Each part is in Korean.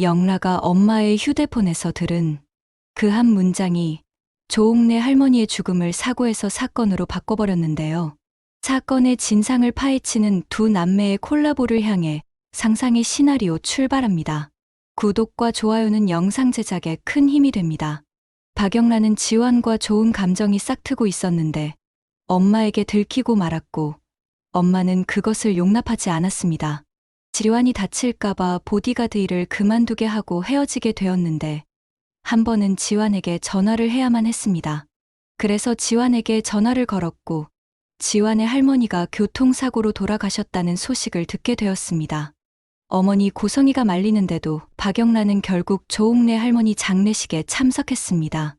영라가 엄마의 휴대폰에서 들은 그 한 문장이 조옥래 할머니의 죽음을 사고에서 사건으로 바꿔버렸는데요. 사건의 진상을 파헤치는 두 남매의 콜라보를 향해 상상의 시나리오 출발합니다. 구독과 좋아요는 영상 제작에 큰 힘이 됩니다. 박영란은 지환과 좋은 감정이 싹트고 있었는데 엄마에게 들키고 말았고 엄마는 그것을 용납하지 않았습니다. 지환이 다칠까봐 보디가드 일을 그만두게 하고 헤어지게 되었는데 한 번은 지환에게 전화를 해야만 했습니다. 그래서 지환에게 전화를 걸었고 지환의 할머니가 교통사고로 돌아가셨다는 소식을 듣게 되었습니다. 어머니 고성이가 말리는데도 박영란은 결국 조옥래 할머니 장례식에 참석했습니다.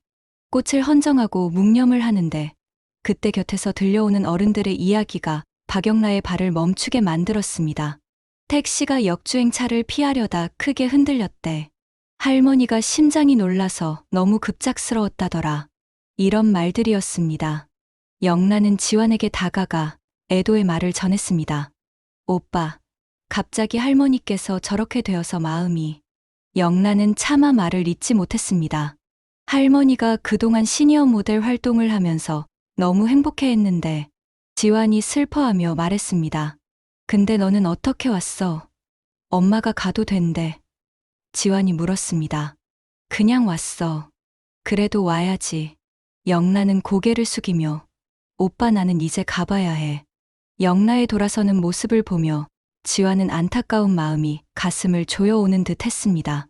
꽃을 헌정하고 묵념을 하는데 그때 곁에서 들려오는 어른들의 이야기가 박영란의 발을 멈추게 만들었습니다. 택시가 역주행차를 피하려다 크게 흔들렸대. 할머니가 심장이 놀라서 너무 급작스러웠다더라. 이런 말들이었습니다. 영란은 지환에게 다가가 애도의 말을 전했습니다. 오빠, 갑자기 할머니께서 저렇게 되어서 마음이. 영란은 차마 말을 잇지 못했습니다. 할머니가 그동안 시니어 모델 활동을 하면서 너무 행복해했는데 지환이 슬퍼하며 말했습니다. 근데 너는 어떻게 왔어? 엄마가 가도 된대. 지환이 물었습니다. 그냥 왔어. 그래도 와야지. 영란은 고개를 숙이며 오빠 나는 이제 가봐야 해. 영라의 돌아서는 모습을 보며 지환은 안타까운 마음이 가슴을 조여오는 듯 했습니다.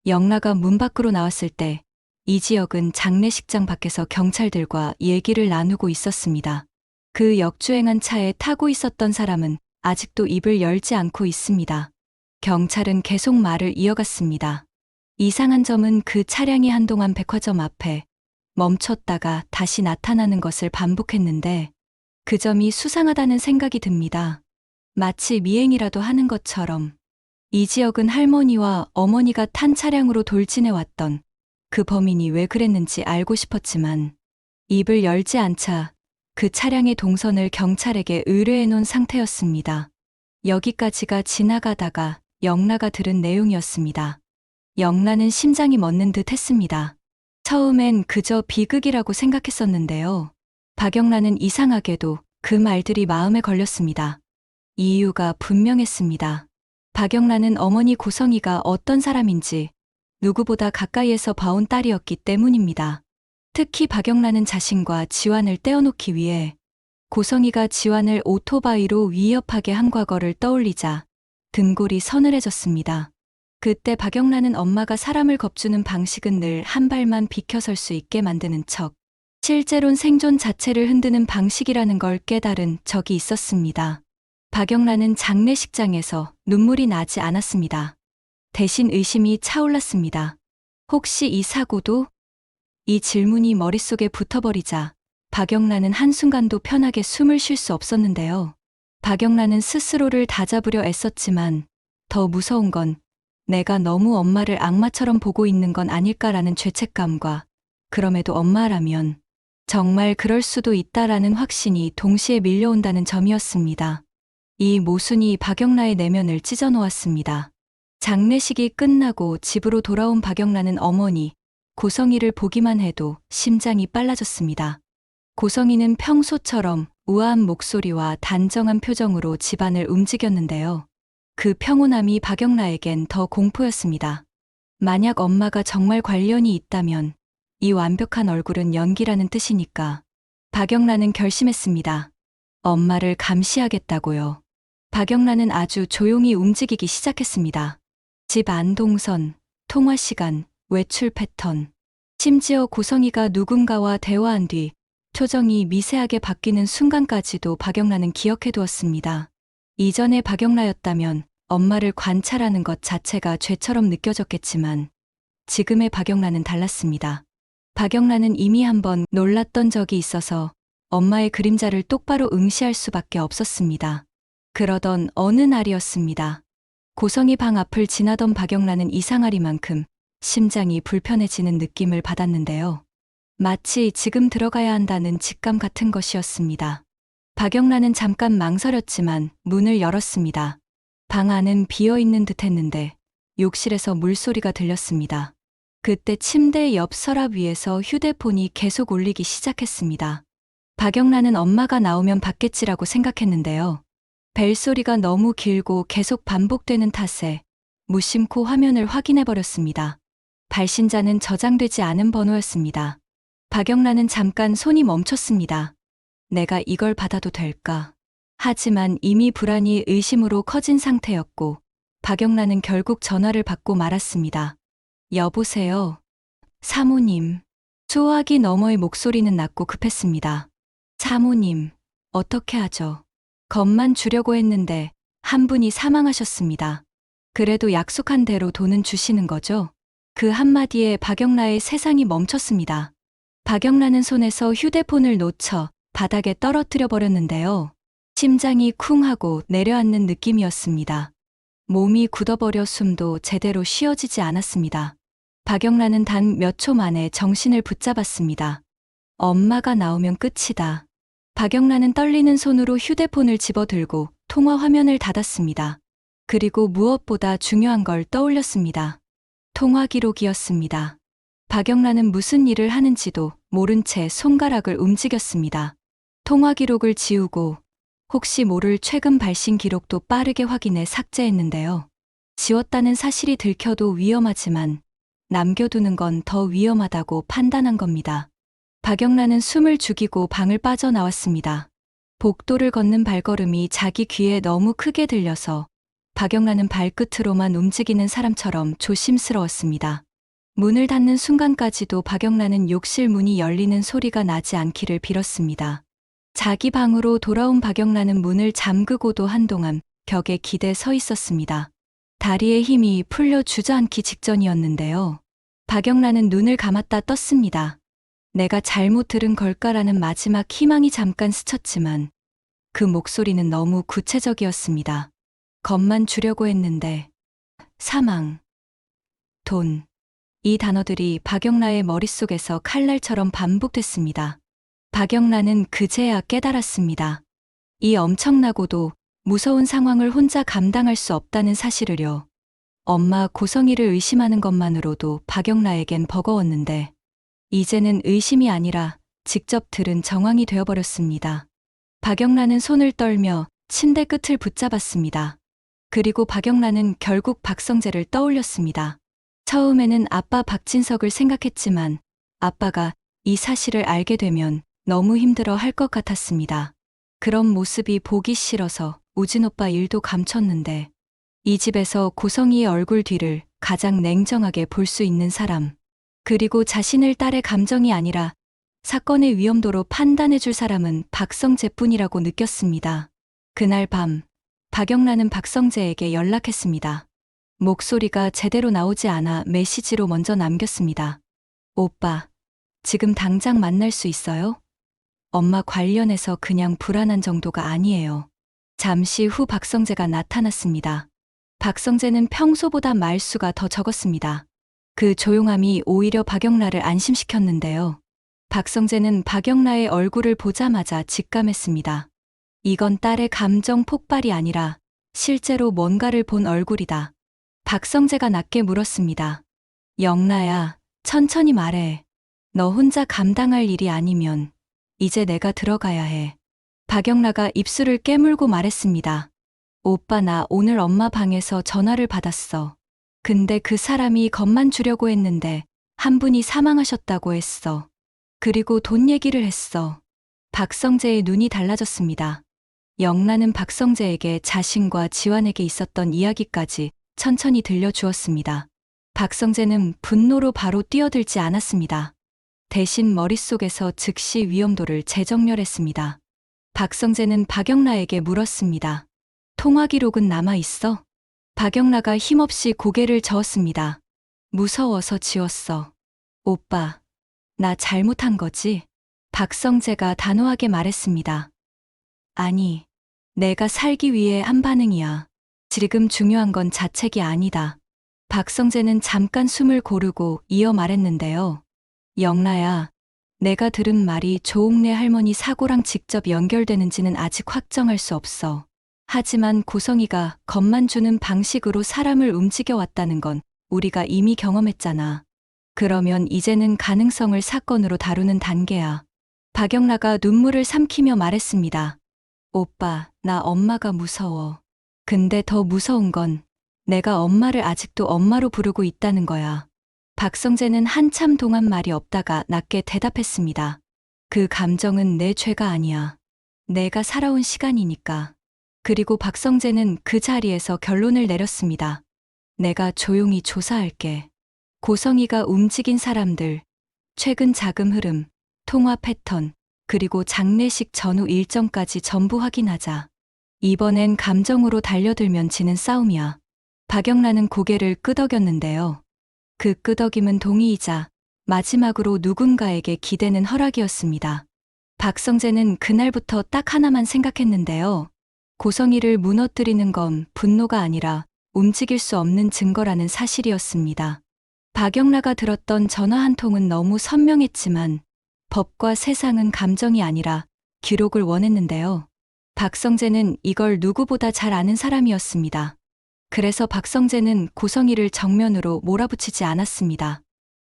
영라가 문 밖으로 나왔을 때 이지혁은 장례식장 밖에서 경찰들과 얘기를 나누고 있었습니다. 그 역주행한 차에 타고 있었던 사람은 아직도 입을 열지 않고 있습니다. 경찰은 계속 말을 이어갔습니다. 이상한 점은 그 차량이 한동안 백화점 앞에 멈췄다가 다시 나타나는 것을 반복했는데 그 점이 수상하다는 생각이 듭니다. 마치 미행이라도 하는 것처럼. 이지혁은 할머니와 어머니가 탄 차량으로 돌진해 왔던 그 범인이 왜 그랬는지 알고 싶었지만 입을 열지 않자 그 차량의 동선을 경찰에게 의뢰해 놓은 상태였습니다. 여기까지가 지나가다가 영라가 들은 내용이었습니다. 영라는 심장이 멎는 듯 했습니다. 처음엔 그저 비극이라고 생각했었는데요. 박영란은 이상하게도 그 말들이 마음에 걸렸습니다. 이유가 분명했습니다. 박영란은 어머니 고성이가 어떤 사람인지 누구보다 가까이에서 봐온 딸이었기 때문입니다. 특히 박영란은 자신과 지환을 떼어놓기 위해 고성이가 지환을 오토바이로 위협하게 한 과거를 떠올리자 등골이 서늘해졌습니다. 그때 박영란은 엄마가 사람을 겁주는 방식은 늘 한 발만 비켜설 수 있게 만드는 척, 실제론 생존 자체를 흔드는 방식이라는 걸 깨달은 적이 있었습니다. 박영란은 장례식장에서 눈물이 나지 않았습니다. 대신 의심이 차올랐습니다. 혹시 이 사고도? 이 질문이 머릿속에 붙어버리자 박영란은 한순간도 편하게 숨을 쉴 수 없었는데요. 박영란은 스스로를 다잡으려 애썼지만 더 무서운 건 내가 너무 엄마를 악마처럼 보고 있는 건 아닐까라는 죄책감과 그럼에도 엄마라면 정말 그럴 수도 있다라는 확신이 동시에 밀려온다는 점이었습니다. 이 모순이 박영란의 내면을 찢어놓았습니다. 장례식이 끝나고 집으로 돌아온 박영란은 어머니 고성이를 보기만 해도 심장이 빨라졌습니다. 고성이는 평소처럼 우아한 목소리와 단정한 표정으로 집안을 움직였는데요. 그 평온함이 박영란에겐 더 공포였습니다. 만약 엄마가 정말 관련이 있다면 이 완벽한 얼굴은 연기라는 뜻이니까. 박영란은 결심했습니다. 엄마를 감시하겠다고요. 박영란은 아주 조용히 움직이기 시작했습니다. 집 안 동선, 통화 시간, 외출 패턴, 심지어 고성이가 누군가와 대화한 뒤 표정이 미세하게 바뀌는 순간까지도 박영란은 기억해두었습니다. 이전의 박영란이었다면 엄마를 관찰하는 것 자체가 죄처럼 느껴졌겠지만 지금의 박영란은 달랐습니다. 박영란은 이미 한번 놀랐던 적이 있어서 엄마의 그림자를 똑바로 응시할 수밖에 없었습니다. 그러던 어느 날이었습니다. 고성이 방 앞을 지나던 박영란은 이상하리만큼 심장이 불편해지는 느낌을 받았는데요. 마치 지금 들어가야 한다는 직감 같은 것이었습니다. 박영란은 잠깐 망설였지만 문을 열었습니다. 방 안은 비어있는 듯 했는데 욕실에서 물소리가 들렸습니다. 그때 침대 옆 서랍 위에서 휴대폰이 계속 울리기 시작했습니다. 박영란은 엄마가 나오면 받겠지라고 생각했는데요. 벨소리가 너무 길고 계속 반복되는 탓에 무심코 화면을 확인해버렸습니다. 발신자는 저장되지 않은 번호였습니다. 박영란은 잠깐 손이 멈췄습니다. 내가 이걸 받아도 될까? 하지만 이미 불안이 의심으로 커진 상태였고 박영란은 결국 전화를 받고 말았습니다. 여보세요? 사모님. 수화기 너머의 목소리는 낮고 급했습니다. 사모님, 어떻게 하죠? 겁만 주려고 했는데 한 분이 사망하셨습니다. 그래도 약속한 대로 돈은 주시는 거죠? 그 한마디에 박영란의 세상이 멈췄습니다. 박영란은 손에서 휴대폰을 놓쳐 바닥에 떨어뜨려 버렸는데요. 심장이 쿵 하고 내려앉는 느낌이었습니다. 몸이 굳어버려 숨도 제대로 쉬어지지 않았습니다. 박영란은 단 몇 초 만에 정신을 붙잡았습니다. 엄마가 나오면 끝이다. 박영란은 떨리는 손으로 휴대폰을 집어들고 통화 화면을 닫았습니다. 그리고 무엇보다 중요한 걸 떠올렸습니다. 통화 기록이었습니다. 박영란은 무슨 일을 하는지도 모른 채 손가락을 움직였습니다. 통화 기록을 지우고 혹시 모를 최근 발신 기록도 빠르게 확인해 삭제했는데요. 지웠다는 사실이 들켜도 위험하지만 남겨두는 건 더 위험하다고 판단한 겁니다. 박영란은 숨을 죽이고 방을 빠져나왔습니다. 복도를 걷는 발걸음이 자기 귀에 너무 크게 들려서 박영란은 발끝으로만 움직이는 사람처럼 조심스러웠습니다. 문을 닫는 순간까지도 박영란은 욕실 문이 열리는 소리가 나지 않기를 빌었습니다. 자기 방으로 돌아온 박영란은 문을 잠그고도 한동안 벽에 기대 서 있었습니다. 다리에 힘이 풀려 주저앉기 직전이었는데요. 박영란은 눈을 감았다 떴습니다. 내가 잘못 들은 걸까라는 마지막 희망이 잠깐 스쳤지만 그 목소리는 너무 구체적이었습니다. 겁만 주려고 했는데 사망, 돈, 이 단어들이 박영란의 머릿속에서 칼날처럼 반복됐습니다. 박영란은 그제야 깨달았습니다. 이 엄청나고도 무서운 상황을 혼자 감당할 수 없다는 사실을요. 엄마 고성희를 의심하는 것만으로도 박영란에겐 버거웠는데 이제는 의심이 아니라 직접 들은 정황이 되어버렸습니다. 박영란은 손을 떨며 침대 끝을 붙잡았습니다. 그리고 박영란은 결국 박성재를 떠올렸습니다. 처음에는 아빠 박진석을 생각했지만 아빠가 이 사실을 알게 되면 너무 힘들어 할 것 같았습니다. 그런 모습이 보기 싫어서 우진 오빠 일도 감췄는데 이 집에서 고성희의 얼굴 뒤를 가장 냉정하게 볼 수 있는 사람, 그리고 자신을 딸의 감정이 아니라 사건의 위험도로 판단해줄 사람은 박성재뿐이라고 느꼈습니다. 그날 밤, 박영란은 박성재에게 연락했습니다. 목소리가 제대로 나오지 않아 메시지로 먼저 남겼습니다. 오빠, 지금 당장 만날 수 있어요? 엄마 관련해서 그냥 불안한 정도가 아니에요. 잠시 후 박성재가 나타났습니다. 박성재는 평소보다 말수가 더 적었습니다. 그 조용함이 오히려 박영란을 안심시켰는데요. 박성재는 박영란의 얼굴을 보자마자 직감했습니다. 이건 딸의 감정 폭발이 아니라 실제로 뭔가를 본 얼굴이다. 박성재가 낮게 물었습니다. 영란아, 천천히 말해. 너 혼자 감당할 일이 아니면 이제 내가 들어가야 해. 박영란가 입술을 깨물고 말했습니다. 오빠, 나 오늘 엄마 방에서 전화를 받았어. 근데 그 사람이 겁만 주려고 했는데 한 분이 사망하셨다고 했어. 그리고 돈 얘기를 했어. 박성재의 눈이 달라졌습니다. 영란은 박성재에게 자신과 지환에게 있었던 이야기까지 천천히 들려주었습니다. 박성재는 분노로 바로 뛰어들지 않았습니다. 대신 머릿속에서 즉시 위험도를 재정렬했습니다. 박성재는 박영란에게 물었습니다. 통화 기록은 남아있어? 박영란가 힘없이 고개를 저었습니다. 무서워서 지웠어. 오빠, 나 잘못한 거지? 박성재가 단호하게 말했습니다. 아니, 내가 살기 위해 한 반응이야. 지금 중요한 건 자책이 아니다. 박성재는 잠깐 숨을 고르고 이어 말했는데요. 영란아, 내가 들은 말이 조옥래 할머니 사고랑 직접 연결되는지는 아직 확정할 수 없어. 하지만 고성이가 겁만 주는 방식으로 사람을 움직여 왔다는 건 우리가 이미 경험했잖아. 그러면 이제는 가능성을 사건으로 다루는 단계야. 박영라가 눈물을 삼키며 말했습니다. 오빠, 나 엄마가 무서워. 근데 더 무서운 건 내가 엄마를 아직도 엄마로 부르고 있다는 거야. 박성재는 한참 동안 말이 없다가 낮게 대답했습니다. 그 감정은 내 죄가 아니야. 내가 살아온 시간이니까. 그리고 박성재는 그 자리에서 결론을 내렸습니다. 내가 조용히 조사할게. 고성이가 움직인 사람들, 최근 자금 흐름, 통화 패턴, 그리고 장례식 전후 일정까지 전부 확인하자. 이번엔 감정으로 달려들면 지는 싸움이야. 박영란은 고개를 끄덕였는데요. 그 끄덕임은 동의이자 마지막으로 누군가에게 기대는 허락이었습니다. 박성재는 그날부터 딱 하나만 생각했는데요. 고성이를 무너뜨리는 건 분노가 아니라 움직일 수 없는 증거라는 사실이었습니다. 박영라가 들었던 전화 한 통은 너무 선명했지만 법과 세상은 감정이 아니라 기록을 원했는데요. 박성재는 이걸 누구보다 잘 아는 사람이었습니다. 그래서 박성재는 고성이를 정면으로 몰아붙이지 않았습니다.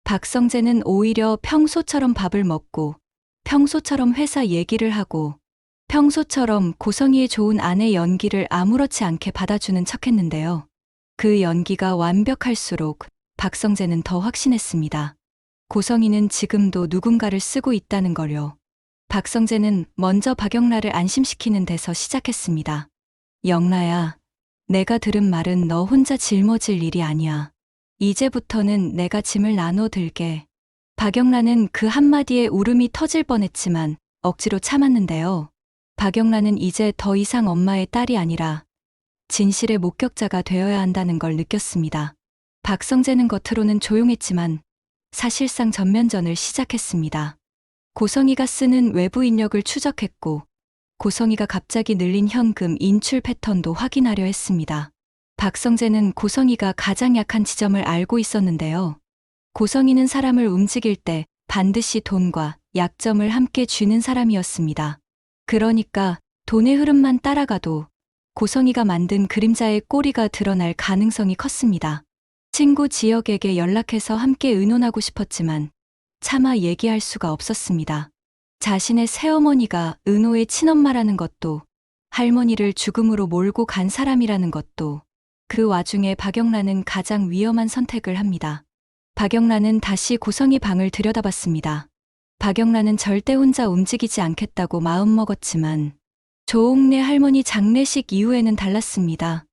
박성재는 오히려 평소처럼 밥을 먹고 평소처럼 회사 얘기를 하고 평소처럼 고성이의 좋은 아내 연기를 아무렇지 않게 받아주는 척했는데요. 그 연기가 완벽할수록 박성재는 더 확신했습니다. 고성이는 지금도 누군가를 쓰고 있다는 걸요. 박성재는 먼저 박영라를 안심시키는 데서 시작했습니다. 영라야, 내가 들은 말은 너 혼자 짊어질 일이 아니야. 이제부터는 내가 짐을 나눠 들게. 박영라는 그 한마디에 울음이 터질 뻔했지만 억지로 참았는데요. 박영라는 이제 더 이상 엄마의 딸이 아니라 진실의 목격자가 되어야 한다는 걸 느꼈습니다. 박성재는 겉으로는 조용했지만 사실상 전면전을 시작했습니다. 고성이가 쓰는 외부 인력을 추적했고 고성이가 갑자기 늘린 현금 인출 패턴도 확인하려 했습니다. 박성재는 고성이가 가장 약한 지점을 알고 있었는데요. 고성이는 사람을 움직일 때 반드시 돈과 약점을 함께 쥐는 사람이었습니다. 그러니까 돈의 흐름만 따라가도 고성이가 만든 그림자의 꼬리가 드러날 가능성이 컸습니다. 친구 지역에게 연락해서 함께 의논하고 싶었지만 차마 얘기할 수가 없었습니다. 자신의 새어머니가 은호의 친엄마라는 것도 할머니를 죽음으로 몰고 간 사람이라는 것도 그 와중에 박영란은 가장 위험한 선택을 합니다. 박영란은 다시 고성이 방을 들여다봤습니다. 박영란은 절대 혼자 움직이지 않겠다고 마음먹었지만 조옥래 할머니 장례식 이후에는 달랐습니다.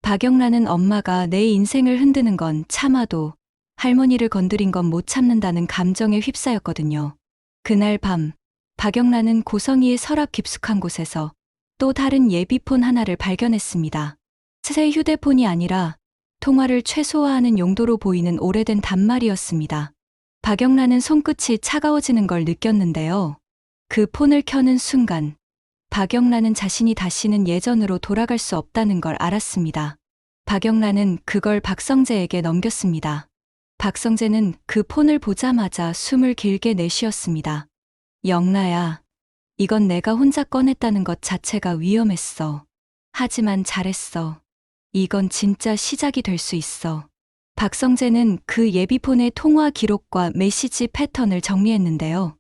박영란은 엄마가 내 인생을 흔드는 건 참아도 할머니를 건드린 건 못 참는다는 감정에 휩싸였거든요. 그날 밤 박영란은 고성이의 서랍 깊숙한 곳에서 또 다른 예비폰 하나를 발견했습니다. 새 휴대폰이 아니라 통화를 최소화하는 용도로 보이는 오래된 단말이었습니다. 박영란은 손끝이 차가워지는 걸 느꼈는데요. 그 폰을 켜는 순간 박영란은 자신이 다시는 예전으로 돌아갈 수 없다는 걸 알았습니다. 박영란은 그걸 박성재에게 넘겼습니다. 박성재는 그 폰을 보자마자 숨을 길게 내쉬었습니다. 영라야, 이건 내가 혼자 꺼냈다는 것 자체가 위험했어. 하지만 잘했어. 이건 진짜 시작이 될 수 있어. 박성재는 그 예비폰의 통화 기록과 메시지 패턴을 정리했는데요.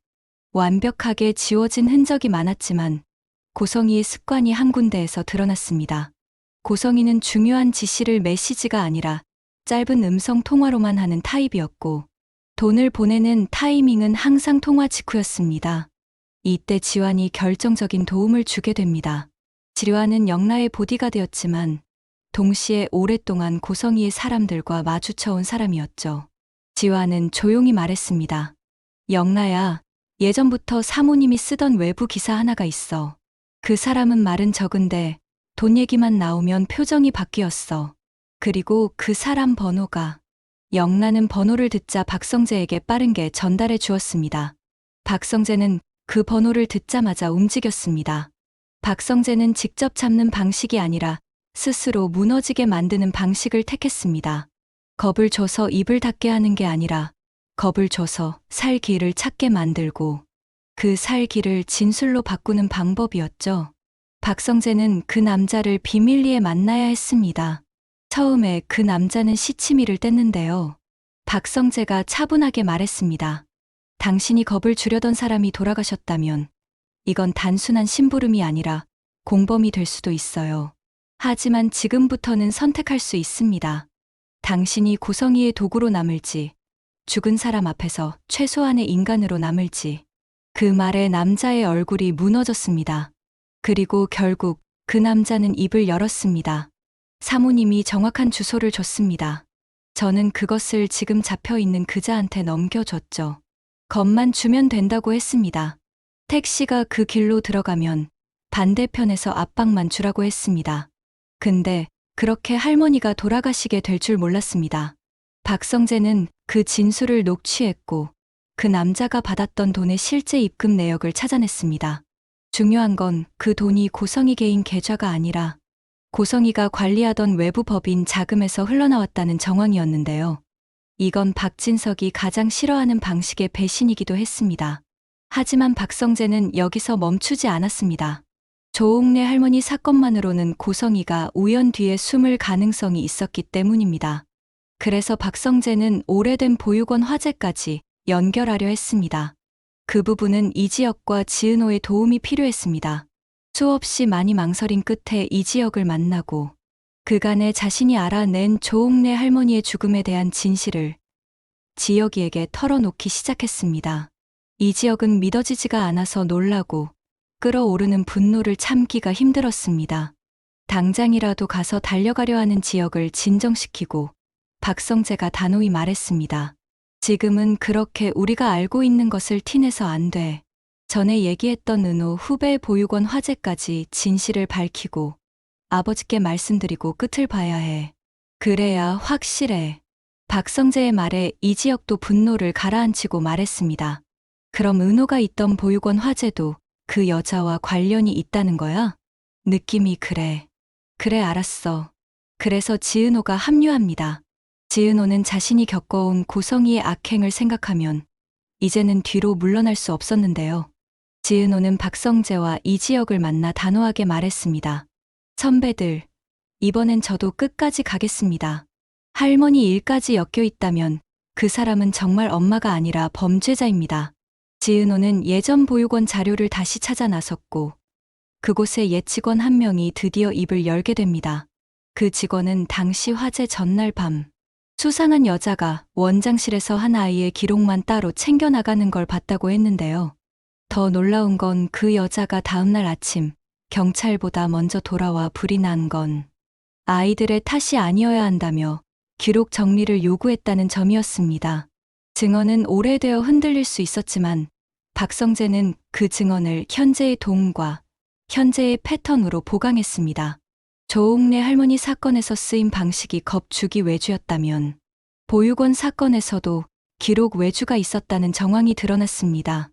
완벽하게 지워진 흔적이 많았지만 고성이의 습관이 한 군데에서 드러났습니다. 고성이는 중요한 지시를 메시지가 아니라 짧은 음성 통화로만 하는 타입이었고 돈을 보내는 타이밍은 항상 통화 직후였습니다. 이때 지환이 결정적인 도움을 주게 됩니다. 지환은 영라의 보디가드였지만 동시에 오랫동안 고성이의 사람들과 마주쳐온 사람이었죠. 지환은 조용히 말했습니다. 영라야, 예전부터 사모님이 쓰던 외부 기사 하나가 있어. 그 사람은 말은 적은데 돈 얘기만 나오면 표정이 바뀌었어. 그리고 그 사람 번호가. 영라는 번호를 듣자 박성재에게 빠르게 전달해 주었습니다. 박성재는 그 번호를 듣자마자 움직였습니다. 박성재는 직접 잡는 방식이 아니라 스스로 무너지게 만드는 방식을 택했습니다. 겁을 줘서 입을 닫게 하는 게 아니라 겁을 줘서 살 길을 찾게 만들고 그 살 길을 진술로 바꾸는 방법이었죠. 박성재는 그 남자를 비밀리에 만나야 했습니다. 처음에 그 남자는 시치미를 뗐는데요. 박성재가 차분하게 말했습니다. 당신이 겁을 주려던 사람이 돌아가셨다면 이건 단순한 심부름이 아니라 공범이 될 수도 있어요. 하지만 지금부터는 선택할 수 있습니다. 당신이 고성이의 도구로 남을지, 죽은 사람 앞에서 최소한의 인간으로 남을지. 그 말에 남자의 얼굴이 무너졌습니다. 그리고 결국 그 남자는 입을 열었습니다. 사모님이 정확한 주소를 줬습니다. 저는 그것을 지금 잡혀 있는 그자한테 넘겨줬죠. 겁만 주면 된다고 했습니다. 택시가 그 길로 들어가면 반대편에서 압박만 주라고 했습니다. 근데 그렇게 할머니가 돌아가시게 될 줄 몰랐습니다. 박성재는 그 진술을 녹취했고 그 남자가 받았던 돈의 실제 입금 내역을 찾아냈습니다. 중요한 건 그 돈이 고성이 개인 계좌가 아니라 고성이가 관리하던 외부 법인 자금에서 흘러나왔다는 정황이었는데요. 이건 박진석이 가장 싫어하는 방식의 배신이기도 했습니다. 하지만 박성재는 여기서 멈추지 않았습니다. 조옥래 할머니 사건만으로는 고성이가 우연 뒤에 숨을 가능성이 있었기 때문입니다. 그래서 박성재는 오래된 보육원 화재까지 연결하려 했습니다. 그 부분은 이지혁과 지은호의 도움이 필요했습니다. 수없이 많이 망설인 끝에 이지혁을 만나고 그간에 자신이 알아낸 조옥래 할머니의 죽음에 대한 진실을 지혁이에게 털어놓기 시작했습니다. 이지혁은 믿어지지가 않아서 놀라고 끓어오르는 분노를 참기가 힘들었습니다. 당장이라도 가서 달려가려 하는 지혁을 진정시키고 박성재가 단호히 말했습니다. 지금은 그렇게 우리가 알고 있는 것을 티내서 안 돼. 전에 얘기했던 은호 후배 보육원 화재까지 진실을 밝히고 아버지께 말씀드리고 끝을 봐야 해. 그래야 확실해. 박성재의 말에 이지혁도 분노를 가라앉히고 말했습니다. 그럼 은호가 있던 보육원 화재도 그 여자와 관련이 있다는 거야? 느낌이 그래. 그래, 알았어. 그래서 지은호가 합류합니다. 지은호는 자신이 겪어온 고성이의 악행을 생각하면 이제는 뒤로 물러날 수 없었는데요. 지은호는 박성재와 이지혁을 만나 단호하게 말했습니다. 선배들, 이번엔 저도 끝까지 가겠습니다. 할머니 일까지 엮여 있다면 그 사람은 정말 엄마가 아니라 범죄자입니다. 지은호는 예전 보육원 자료를 다시 찾아 나섰고 그곳의 옛 직원 한 명이 드디어 입을 열게 됩니다. 그 직원은 당시 화재 전날 밤 수상한 여자가 원장실에서 한 아이의 기록만 따로 챙겨나가는 걸 봤다고 했는데요. 더 놀라운 건 그 여자가 다음날 아침 경찰보다 먼저 돌아와 불이 난 건 아이들의 탓이 아니어야 한다며 기록 정리를 요구했다는 점이었습니다. 증언은 오래되어 흔들릴 수 있었지만 박성재는 그 증언을 현재의 도움과 현재의 패턴으로 보강했습니다. 조옥래 할머니 사건에서 쓰인 방식이 겁주기 외주였다면 보육원 사건에서도 기록 외주가 있었다는 정황이 드러났습니다.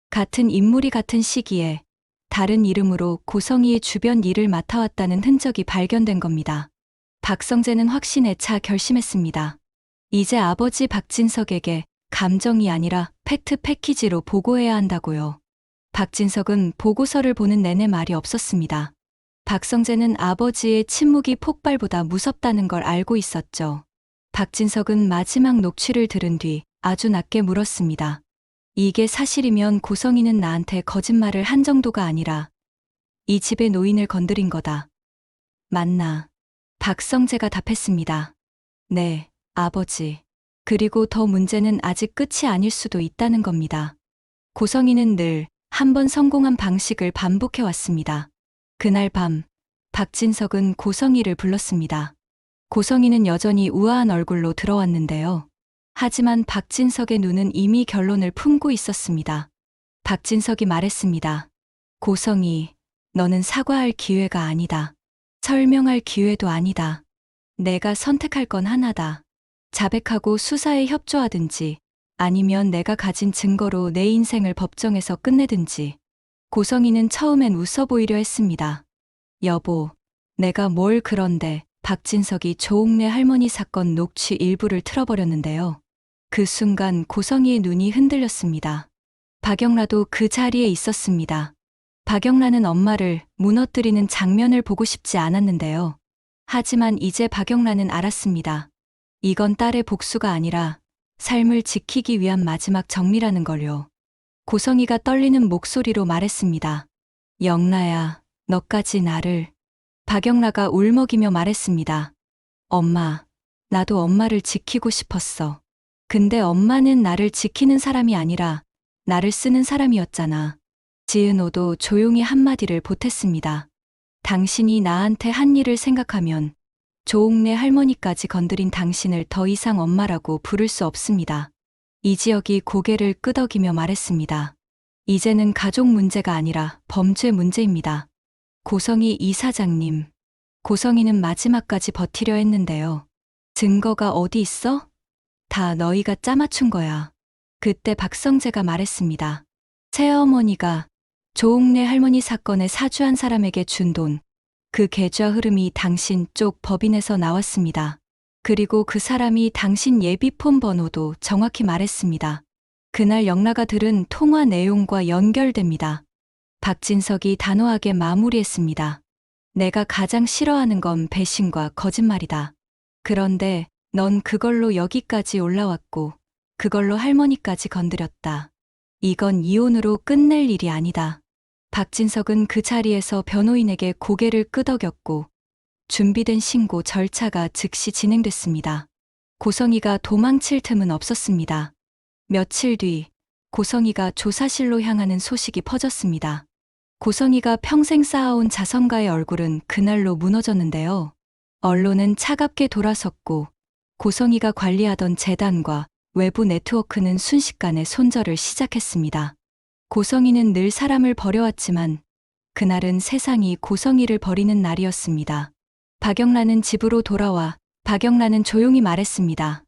같은 인물이 같은 시기에 다른 이름으로 고성이의 주변 일을 맡아왔다는 흔적이 발견된 겁니다. 박성재는 확신에 차 결심했습니다. 이제 아버지 박진석에게 감정이 아니라 팩트 패키지로 보고해야 한다고요. 박진석은 보고서를 보는 내내 말이 없었습니다. 박성재는 아버지의 침묵이 폭발보다 무섭다는 걸 알고 있었죠. 박진석은 마지막 녹취를 들은 뒤 아주 낮게 물었습니다. 이게 사실이면 고성이는 나한테 거짓말을 한 정도가 아니라 이 집의 노인을 건드린 거다. 맞나? 박성재가 답했습니다. 네, 아버지. 그리고 더 문제는 아직 끝이 아닐 수도 있다는 겁니다. 고성이는 늘 한 번 성공한 방식을 반복해 왔습니다. 그날 밤, 박진석은 고성이를 불렀습니다. 고성이는 여전히 우아한 얼굴로 들어왔는데요. 하지만 박진석의 눈은 이미 결론을 품고 있었습니다. 박진석이 말했습니다. 고성이, 너는 사과할 기회가 아니다. 설명할 기회도 아니다. 내가 선택할 건 하나다. 자백하고 수사에 협조하든지 아니면 내가 가진 증거로 내 인생을 법정에서 끝내든지. 고성이는 처음엔 웃어 보이려 했습니다. 여보, 내가 뭘 그런데. 박진석이 조옥래 할머니 사건 녹취 일부를 틀어버렸는데요. 그 순간 고성이의 눈이 흔들렸습니다. 박영라도 그 자리에 있었습니다. 박영란은 엄마를 무너뜨리는 장면을 보고 싶지 않았는데요. 하지만 이제 박영란은 알았습니다. 이건 딸의 복수가 아니라 삶을 지키기 위한 마지막 정리라는 걸요. 고성이가 떨리는 목소리로 말했습니다. 영라야, 너까지 나를. 박영라가 울먹이며 말했습니다. 엄마, 나도 엄마를 지키고 싶었어. 근데 엄마는 나를 지키는 사람이 아니라 나를 쓰는 사람이었잖아. 지은호도 조용히 한마디를 보탰습니다. 당신이 나한테 한 일을 생각하면 조옥래 할머니까지 건드린 당신을 더 이상 엄마라고 부를 수 없습니다. 이지혁이 고개를 끄덕이며 말했습니다. 이제는 가족 문제가 아니라 범죄 문제입니다. 고성희 이사장님. 고성희는 마지막까지 버티려 했는데요. 증거가 어디 있어? 다 너희가 짜맞춘 거야. 그때 박성재가 말했습니다. 새어머니가 조옥래 할머니 사건에 사주한 사람에게 준 돈, 그 계좌 흐름이 당신 쪽 법인에서 나왔습니다. 그리고 그 사람이 당신 예비폰 번호도 정확히 말했습니다. 그날 영라가 들은 통화 내용과 연결됩니다. 박진석이 단호하게 마무리했습니다. 내가 가장 싫어하는 건 배신과 거짓말이다. 그런데 넌 그걸로 여기까지 올라왔고 그걸로 할머니까지 건드렸다. 이건 이혼으로 끝낼 일이 아니다. 박진석은 그 자리에서 변호인에게 고개를 끄덕였고 준비된 신고 절차가 즉시 진행됐습니다. 고성희가 도망칠 틈은 없었습니다. 며칠 뒤 고성희가 조사실로 향하는 소식이 퍼졌습니다. 고성희가 평생 쌓아온 자선가의 얼굴은 그날로 무너졌는데요. 언론은 차갑게 돌아섰고 고성희가 관리하던 재단과 외부 네트워크는 순식간에 손절을 시작했습니다. 고성희는 늘 사람을 버려왔지만 그날은 세상이 고성희를 버리는 날이었습니다. 박영란은 집으로 돌아와 박영란은 조용히 말했습니다.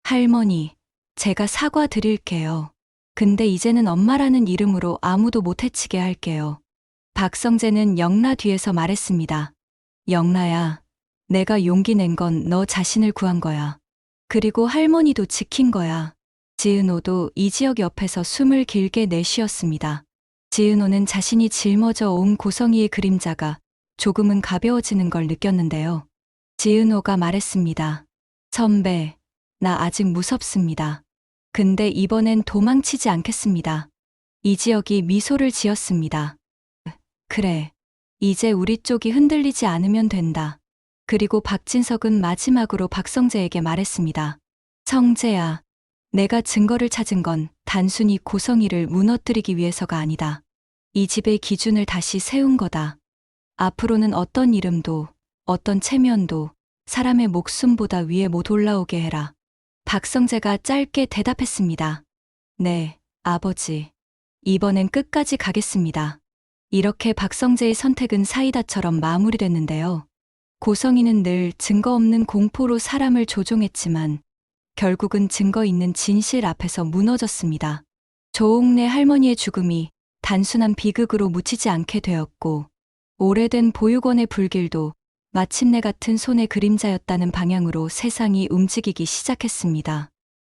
할머니, 제가 사과드릴게요. 근데 이제는 엄마라는 이름으로 아무도 못 해치게 할게요. 박성재는 영라 뒤에서 말했습니다. 영라야, 내가 용기 낸 건 너 자신을 구한 거야. 그리고 할머니도 지킨 거야. 지은호도 이지혁 옆에서 숨을 길게 내쉬었습니다. 지은호는 자신이 짊어져 온 고성희의 그림자가 조금은 가벼워지는 걸 느꼈는데요. 지은호가 말했습니다. 선배, 나 아직 무섭습니다. 근데 이번엔 도망치지 않겠습니다. 이지혁이 미소를 지었습니다. 그래, 이제 우리 쪽이 흔들리지 않으면 된다. 그리고 박진석은 마지막으로 박성재에게 말했습니다. 성재야, 내가 증거를 찾은 건 단순히 고성희를 무너뜨리기 위해서가 아니다. 이 집의 기준을 다시 세운 거다. 앞으로는 어떤 이름도, 어떤 체면도 사람의 목숨보다 위에 못 올라오게 해라. 박성재가 짧게 대답했습니다. 네, 아버지. 이번엔 끝까지 가겠습니다. 이렇게 박성재의 선택은 사이다처럼 마무리됐는데요. 고성희는 늘 증거 없는 공포로 사람을 조종했지만 결국은 증거 있는 진실 앞에서 무너졌습니다. 조옥래 할머니의 죽음이 단순한 비극으로 묻히지 않게 되었고 오래된 보육원의 불길도 마침내 같은 손의 그림자였다는 방향으로 세상이 움직이기 시작했습니다.